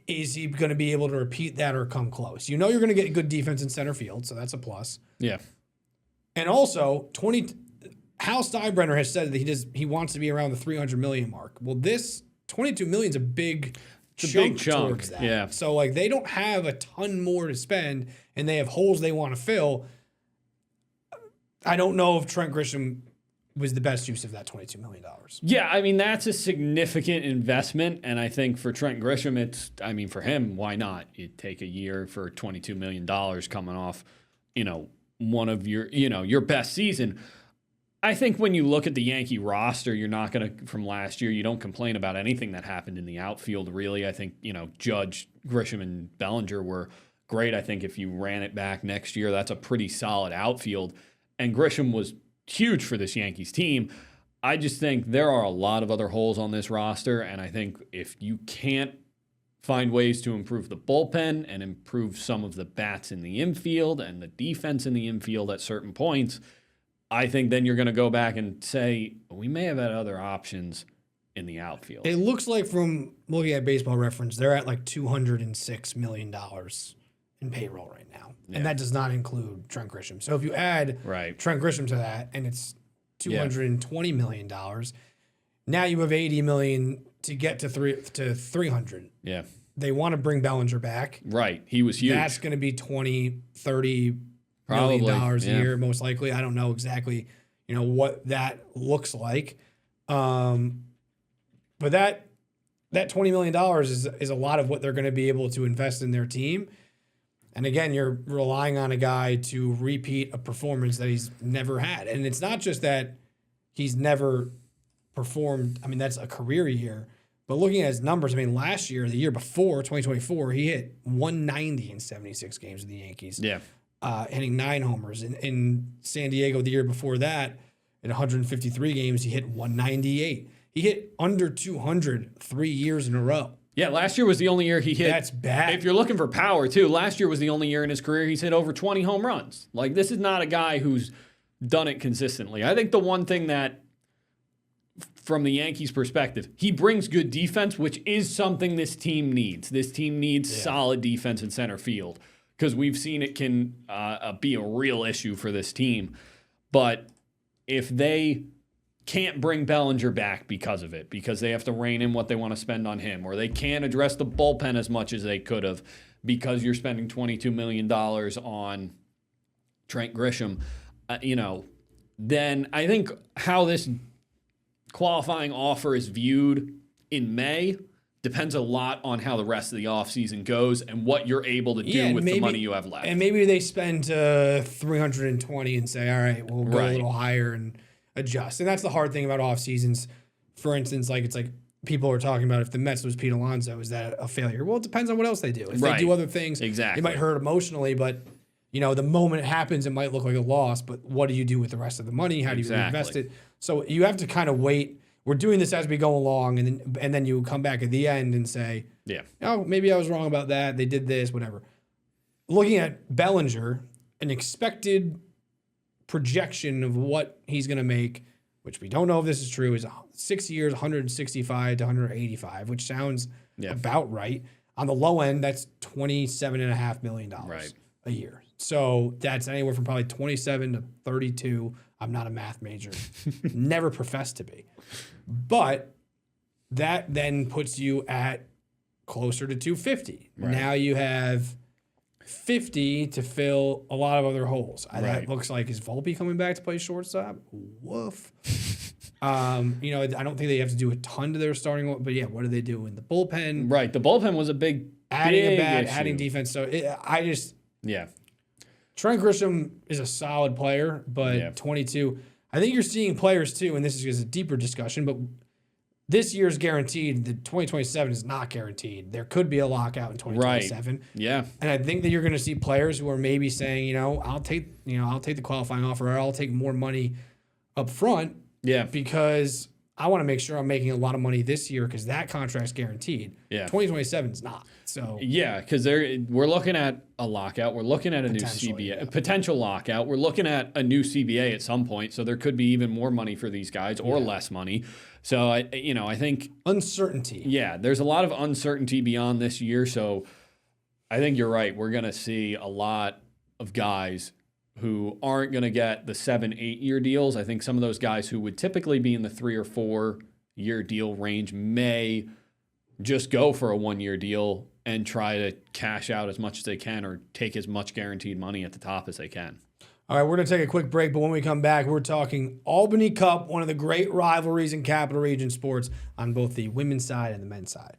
is he going to be able to repeat that or come close? You know you're going to get good defense in center field, so that's a plus. Yeah. And also, Hal Steinbrenner has said that he wants to be around the 300 million mark. Well, this 22 million is a big chunk towards that. Yeah. So like they don't have a ton more to spend, and they have holes they want to fill. I don't know if Trent Grisham was the best use of that $22 million. Yeah, I mean, that's a significant investment. And I think for Trent Grisham, for him, why not? You take a year for $22 million coming off, one of your best season. I think when you look at the Yankee roster, you're not going to, from last year, you don't complain about anything that happened in the outfield, really. I think, Judge, Grisham, and Bellinger were great. I think if you ran it back next year, that's a pretty solid outfield. And Grisham was huge for this Yankees team. I just think there are a lot of other holes on this roster, and I think if you can't find ways to improve the bullpen and improve some of the bats in the infield and the defense in the infield at certain points, I think then you're going to go back and say, we may have had other options in the outfield. It looks like from looking at Baseball Reference, they're at like $206 million in payroll right now. Yeah. And that does not include Trent Grisham. So if you add Trent Grisham to that, and it's $220 million, now you have $80 million to get to 300. Yeah. They want to bring Bellinger back. Right. He was huge. That's going to be $20, $30 million a year, most likely. I don't know exactly, what that looks like. But that $20 million is a lot of what they're going to be able to invest in their team. And again, you're relying on a guy to repeat a performance that he's never had. And it's not just that he's never performed. I mean, that's a career year. But looking at his numbers, last year, the year before, 2024, he hit 190 in 76 games with the Yankees. Yeah. Hitting 9 homers. In San Diego, the year before that, in 153 games, he hit 198. He hit under 200 3 years in a row. Yeah, last year was the only year he hit. That's bad. If you're looking for power, too, last year was the only year in his career he's hit over 20 home runs. Like, this is not a guy who's done it consistently. I think the one thing that, from the Yankees' perspective, he brings good defense, which is something this team needs. This team needs solid defense in center field because we've seen it can be a real issue for this team. But if they can't bring Bellinger back because of it, because they have to rein in what they want to spend on him, or they can't address the bullpen as much as they could have because you're spending $22 million on Trent Grisham, then I think how this qualifying offer is viewed in May depends a lot on how the rest of the offseason goes and what you're able to do with the money you have left. And maybe they spend 320 and say, all right, we'll go a little higher and adjust. And that's the hard thing about off seasons. For instance, it's like people are talking about if the Mets lose Pete Alonso, is that a failure? Well, it depends on what else they do. If they do other things, it might hurt emotionally, but the moment it happens, it might look like a loss, but what do you do with the rest of the money? How do you reinvest it? So you have to kind of wait. We're doing this as we go along, and then you come back at the end and say, maybe I was wrong about that. They did this, whatever. Looking at Bellinger, an expected projection of what he's going to make, which we don't know if this is true, is 6 years, 165 to 185, which sounds about right. On the low end, that's $27.5 million a year. So that's anywhere from probably 27 to 32. I'm not a math major, never professed to be. But that then puts you at closer to 250. Right. Now you have 50 to fill a lot of other holes. That looks like, is Volpe coming back to play shortstop? Woof. I don't think they have to do a ton to their starting, but yeah, what do they do in the bullpen? Right. The bullpen was a big Adding issue. defense. So Yeah. Trent Grisham is a solid player, but Yeah. 22. I think you're seeing players too, and this is a deeper discussion, but this year's guaranteed. The 2027 is not guaranteed. There could be a lockout in 2027. Right. Yeah. And I think that you're going to see players who are maybe saying, I'll take the qualifying offer, or I'll take more money up front. Yeah. Because I want to make sure I'm making a lot of money this year because that contract's guaranteed. Yeah. 2027 is not. So yeah, because we're looking at a lockout. We're looking at a new CBA, a potential lockout. We're looking at a new CBA at some point. So there could be even more money for these guys or less money. So I think uncertainty. Yeah, there's a lot of uncertainty beyond this year. So I think you're right. We're going to see a lot of guys who aren't going to get the 7-8 year deals. I think some of those guys who would typically be in the 3 or 4 year deal range may just go for a 1 year deal and try to cash out as much as they can or take as much guaranteed money at the top as they can. All right, we're going to take a quick break, but when we come back, we're talking Albany Cup, one of the great rivalries in Capital Region sports on both the women's side and the men's side.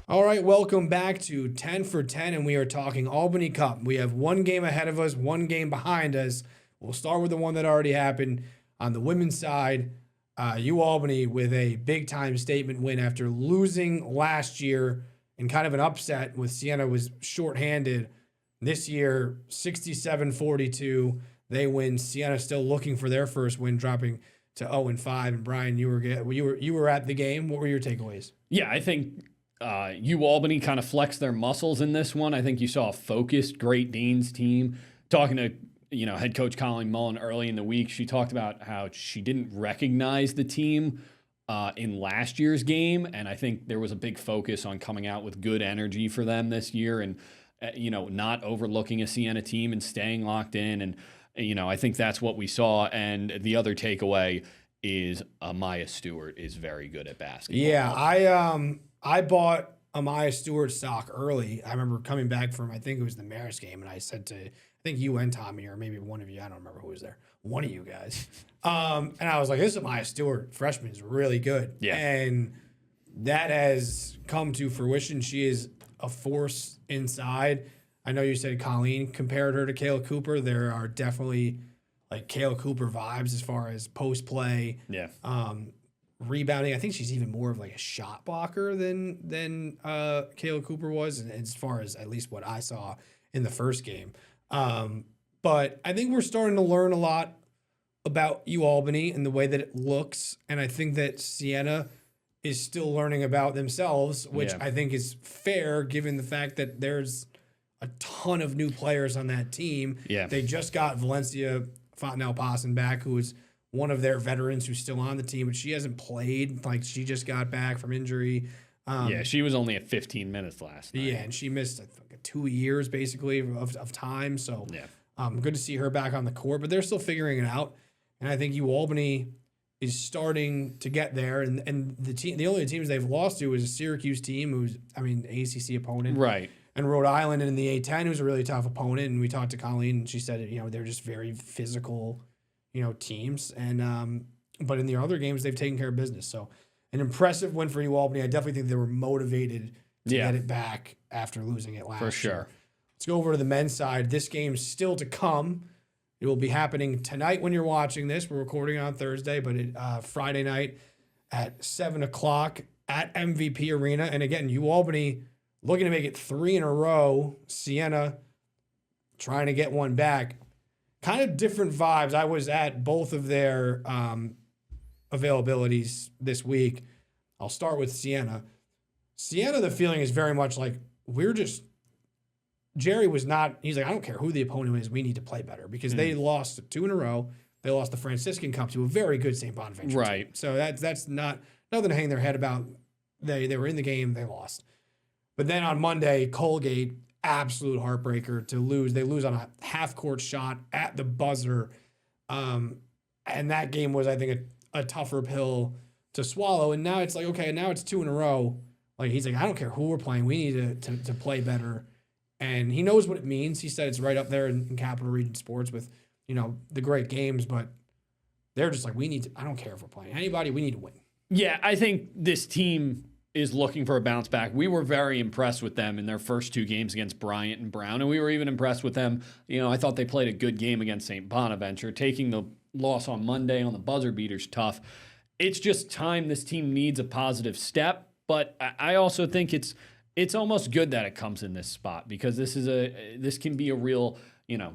All right, welcome back to 10 for 10, and we are talking Albany Cup. We have one game ahead of us, one game behind us. We'll start with the one that already happened. On the women's side, Albany with a big-time statement win after losing last year in kind of an upset with Siena was shorthanded. This year, 67-42, they win. Siena still looking for their first win, dropping to 0-5. And Brian, you were at the game. What were your takeaways? Yeah, I think Albany kind of flexed their muscles in this one. I think you saw a focused Great Danes team. Talking to head coach Colleen Mullen early in the week, she talked about how she didn't recognize the team in last year's game, and I think there was a big focus on coming out with good energy for them this year, and not overlooking a Siena team and staying locked in. And I think that's what we saw. And the other takeaway is Amaya Stewart is very good at basketball. Yeah, I bought Amaya Stewart stock early. I remember coming back from, I think it was the Maris game, and I said to, I think you and Tommy, or maybe one of you, I don't remember who was there, one of you guys. And I was like, this is Amaya Stewart, freshman, is really good. Yeah. And that has come to fruition. She is a force inside. I know you said Colleen compared her to Kayla Cooper. There are definitely like Kayla Cooper vibes as far as post play. Yeah. Rebounding. I think she's even more of like a shot blocker than Kayla Cooper was, and as far as at least what I saw in the first game. But I think we're starting to learn a lot about Albany and the way that it looks, and I think that Siena is still learning about themselves, which I think is fair given the fact that there's a ton of new players on that team. Yeah. They just got Valencia Fontenelle-Posson back, who is one of their veterans who's still on the team, but she hasn't played. Like, she just got back from injury. She was only at 15 minutes last night. Yeah, and she missed 2 years basically of time. So good to see her back on the court, but they're still figuring it out. And I think Albany is starting to get there. And the only teams they've lost to is a Syracuse team who's, ACC opponent. Right. And Rhode Island in the A-10, who's a really tough opponent. And we talked to Colleen, and she said, they're just very physical, teams. And but in the other games, they've taken care of business. So an impressive win for Albany. I definitely think they were motivated to get it back after losing it last year. For sure. Let's go over to the men's side. This game's still to come. It will be happening tonight when you're watching this. We're recording on Thursday, but Friday night at 7 o'clock at MVP Arena. And again, Albany looking to make it 3 in a row. Siena trying to get one back. Kind of different vibes. I was at both of their availabilities this week. I'll start with Siena. Siena, the feeling is very much like Jerry was not, he's like, I don't care who the opponent is, we need to play better because they lost 2 in a row. They lost the Franciscan Cup to a very good St. Bonaventure team. So that's not nothing to hang their head about. They were in the game, they lost. But then on Monday, Colgate, absolute heartbreaker to lose. They lose on a half-court shot at the buzzer. And that game was, I think, a tougher pill to swallow. And now it's like, okay, now it's 2 in a row. Like, he's like, I don't care who we're playing. We need to play better. And he knows what it means. He said it's right up there in Capital Region sports with, the great games. But they're just like, I don't care if we're playing anybody. We need to win. Yeah, I think this team is looking for a bounce back. We were very impressed with them in their first 2 games against Bryant and Brown. And we were even impressed with them. I thought they played a good game against St. Bonaventure. Taking the loss on Monday on the buzzer beater's tough. It's just time this team needs a positive step. But I also think it's almost good that it comes in this spot, because this can be a real,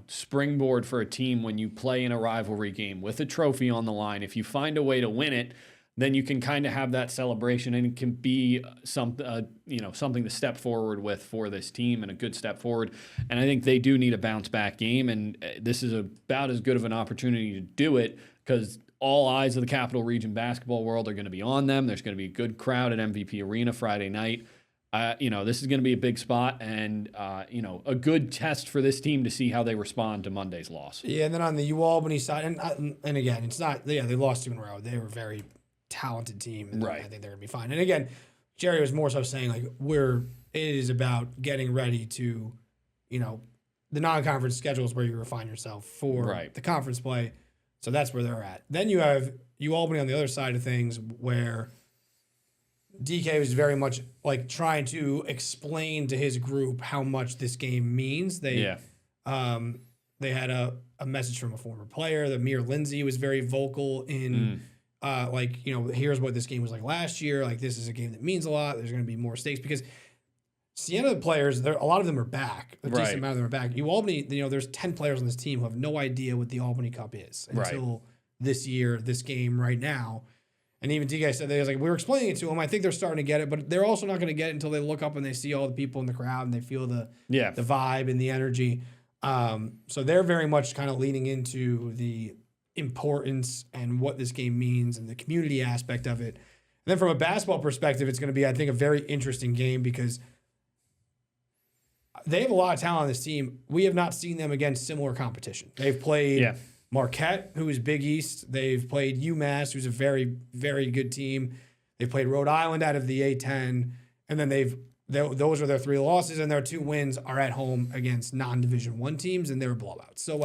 springboard for a team when you play in a rivalry game with a trophy on the line. If you find a way to win it, then you can kind of have that celebration, and it can be something to step forward with for this team, and a good step forward. And I think they do need a bounce back game, and this is about as good of an opportunity to do it, because all eyes of the Capital Region basketball world are going to be on them. There's going to be a good crowd at MVP Arena Friday night. This is going to be a big spot, and a good test for this team to see how they respond to Monday's loss. Yeah, and then on the UAlbany side, and again, it's not. Yeah, they lost 2 in a row. They were a very talented team, and right. I think they're going to be fine. And again, Jerry was more so saying like it is about getting ready to, the non-conference schedules where you refine yourself for the conference play. So that's where they're at. Then you have UAlbany on the other side of things, where DK was very much like trying to explain to his group how much this game means. They had a message from a former player. The Amir Lindsay was very vocal in here's what this game was like last year. Like, this is a game that means a lot. There's going to be more stakes because Siena players, a lot of them are back. A decent amount of them are back. UAlbany, there's 10 players on this team who have no idea what the Albany Cup is until this year, this game right now. And even DK said, we were explaining it to them. I think they're starting to get it, but they're also not going to get it until they look up and they see all the people in the crowd and they feel the vibe and the energy. So they're very much kind of leaning into the importance and what this game means and the community aspect of it. And then from a basketball perspective, it's going to be, I think, a very interesting game because they have a lot of talent on this team. We have not seen them against similar competition. They've played Marquette, who is Big East. They've played UMass, who's a very, very good team. They've played Rhode Island out of the A10. And then those are their 3 losses, and their 2 wins are at home against non-Division I teams, and they were blowouts. So,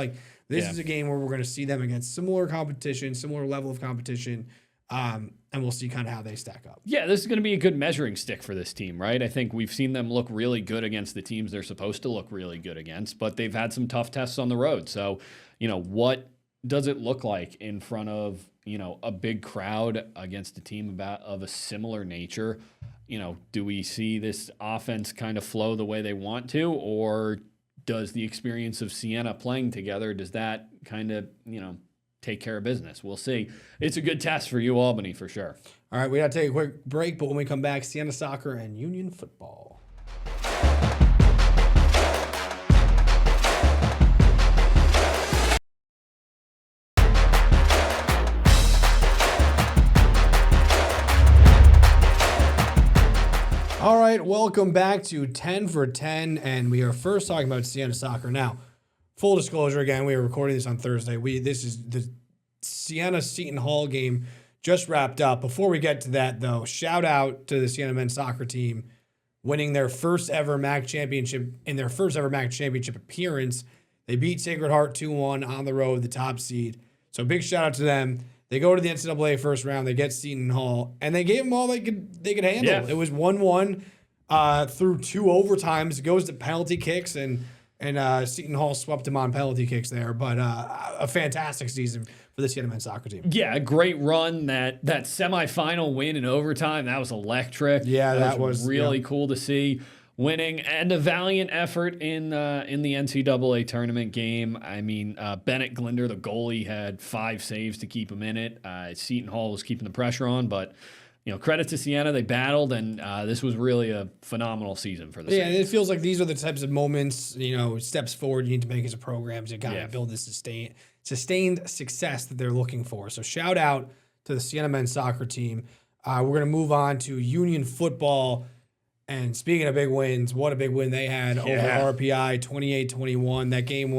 this is a game where we're going to see them against similar competition, similar level of competition, and we'll see kind of how they stack up. Yeah, this is going to be a good measuring stick for this team, right? I think we've seen them look really good against the teams they're supposed to look really good against, but they've had some tough tests on the road. So, what does it look like in front of, a big crowd against a team of a similar nature? Do we see this offense kind of flow the way they want to, or does the experience of Siena playing together, does that kind of, take care of business? We'll see. It's a good test for UAlbany for sure. All right, we got to take a quick break, but when we come back, Siena soccer and Union football. All right, welcome back to 10 for 10, and we are first talking about Siena soccer. Now, full disclosure again, we are recording this on Thursday. This is the Siena Seton Hall game just wrapped up. Before we get to that, though, shout out to the Siena men's soccer team winning their first ever MAC championship in their first ever MAC championship appearance. They beat Sacred Heart 2-1 on the road, the top seed. So big shout out to them. They go to the NCAA first round. They get Seton Hall, and they gave them all they could handle. Yeah. It was 1-1 through 2 overtimes. It goes to penalty kicks, and Seton Hall swept them on penalty kicks there. But a fantastic season for the Siena men's soccer team. Yeah, a great run. That semifinal win in overtime, that was electric. Yeah, that was really cool to see. Winning, and a valiant effort in the NCAA tournament game. I mean, Bennett Glinder, the goalie, had 5 saves to keep him in it. Seton Hall was keeping the pressure on, but credit to Siena. They battled, and this was really a phenomenal season for the Saints. Yeah, it feels like these are the types of moments, steps forward you need to make as a program to kind of build this sustained success that they're looking for. So shout out to the Siena men's soccer team. We're going to move on to Union football. And speaking of big wins, what a big win they had over RPI, 28-21. That game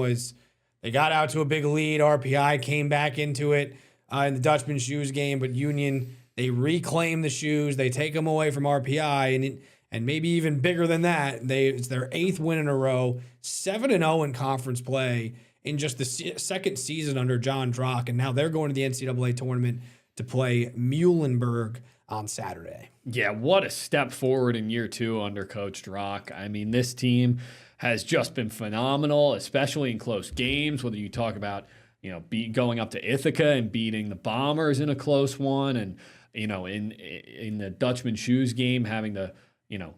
they got out to a big lead. RPI came back into it. in the Dutchman Shoes game, but Union, they reclaim the shoes. They take them away from RPI, and maybe even bigger than that, it's their 8th win in a row, 7-0 in conference play in just the second season under John Drock, and now they're going to the NCAA tournament to play Muhlenberg on Saturday. Yeah, what a step forward in year 2 under Coach Drock. I mean, this team has just been phenomenal, especially in close games, whether you talk about, going up to Ithaca and beating the Bombers in a close one, and, in the Dutchman Shoes game, having the,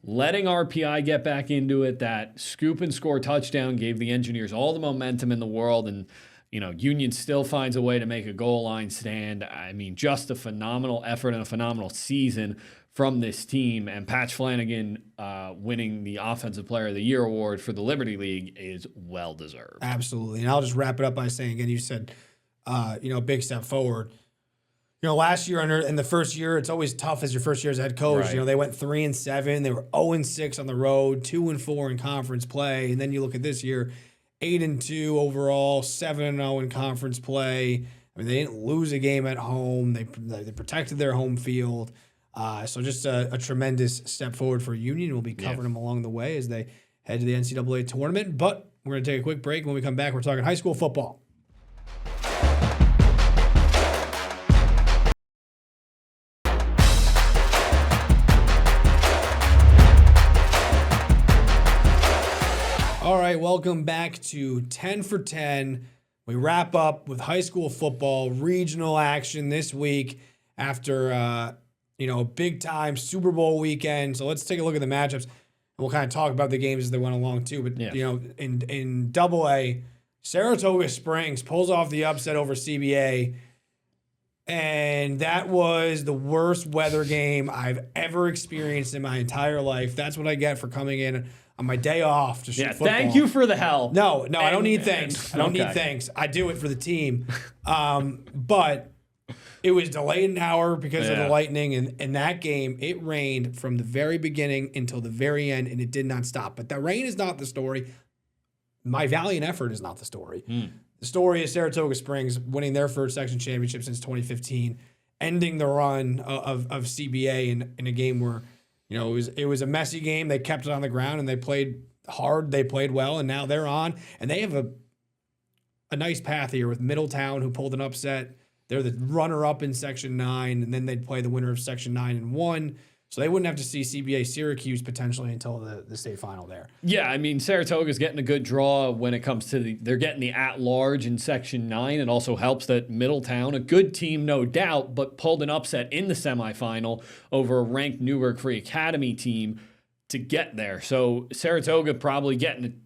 letting RPI get back into it. That scoop and score touchdown gave the Engineers all the momentum in the world, and Union still finds a way to make a goal line stand. I mean, just a phenomenal effort and a phenomenal season from this team. And Patch Flanagan winning the Offensive Player of the Year award for the Liberty League is well deserved. Absolutely. And I'll just wrap it up by saying, again, you said, big step forward. Last year in the first year, it's always tough as your first year as a head coach. Right. They went 3-7. They were 0-6 on the road, 2-4 in conference play. And then you look at this year, 8-2 overall, 7-0 in conference play. I mean, they didn't lose a game at home. They protected their home field. So just a tremendous step forward for Union. We'll be covering them along the way as they head to the NCAA tournament. But we're going to take a quick break. When we come back, we're talking high school football. All right, welcome back to 10 for 10. We wrap up with high school football regional action this week after a big time Super Bowl weekend. So let's take a look at the matchups, and we'll kind of talk about the games as they went along too. But in AA, Saratoga Springs pulls off the upset over CBA, and that was the worst weather game I've ever experienced in my entire life. That's what I get for coming in on my day off to shoot football. Thank you for the help. No, I don't need thanks. I don't need thanks. I do it for the team. But it was delayed an hour because of the lightning. And in that game, it rained from the very beginning until the very end, and it did not stop. But the rain is not the story. My valiant effort is not the story. The story is Saratoga Springs winning their first section championship since 2015, ending the run of CBA in a game where it was a messy game. They kept it on the ground and they played hard. They played well, and now they're on. And they have a nice path here with Middletown, who pulled an upset. They're the runner-up in Section 9, and then they'd play the winner of Section 9 and 1. So they wouldn't have to see CBA Syracuse potentially until the state final there. Yeah, I mean, Saratoga's getting a good draw when it comes to they're getting the at-large in Section 9. It also helps that Middletown, a good team, no doubt, but pulled an upset in the semifinal over a ranked Newburgh Free Academy team to get there. So Saratoga probably getting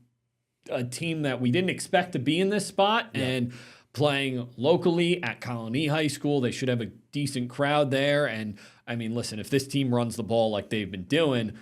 a team that we didn't expect to be in this spot, and playing locally at Colony High School. They should have a decent crowd there. And I mean, listen, if this team runs the ball like they've been doing,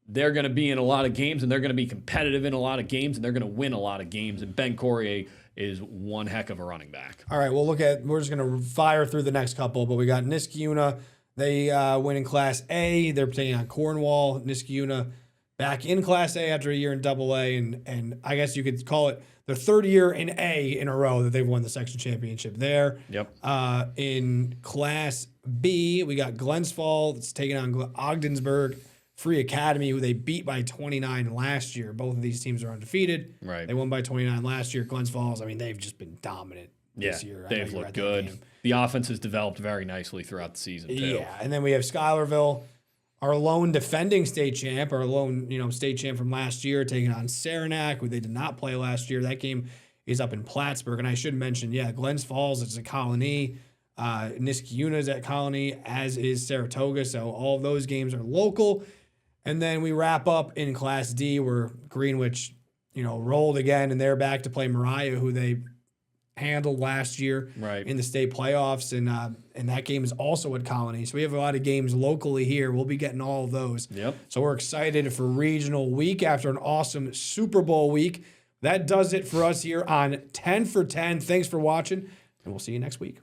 they're going to be in a lot of games, and they're going to be competitive in a lot of games, and they're going to win a lot of games. And Ben Corrier is one heck of a running back. All right, we're just going to fire through the next couple, but we got Niskayuna. They win in Class A. They're taking on Cornwall. Niskayuna back in Class A after a year in Double A, and I guess you could call it their third year in A in a row that they've won the section championship there. Yep. In Class B, we got Glensfall that's taking on Ogdensburg Free Academy, who they beat by 29 last year. Both of these teams are undefeated. Right. They won by 29 last year. Glensfalls, I mean, they've just been dominant this year. They've looked good. The offense has developed very nicely throughout the season, too. Yeah, and then we have Schuylerville, our lone defending state champ, our lone state champ from last year, taking on Saranac, who they did not play last year. That game is up in Plattsburgh. And I should mention, Glens Falls is a Colony. Niskayuna is at Colony, as is Saratoga. So all of those games are local. And then we wrap up in Class D, where Greenwich, rolled again, and they're back to play Mariah, who they handled last year in the state playoffs, and that game is also at Colony. So we have a lot of games locally here. We'll be getting all of those. Yep. So we're excited for regional week after an awesome Super Bowl week. That does it for us here on 10 for 10. Thanks for watching, and we'll see you next week.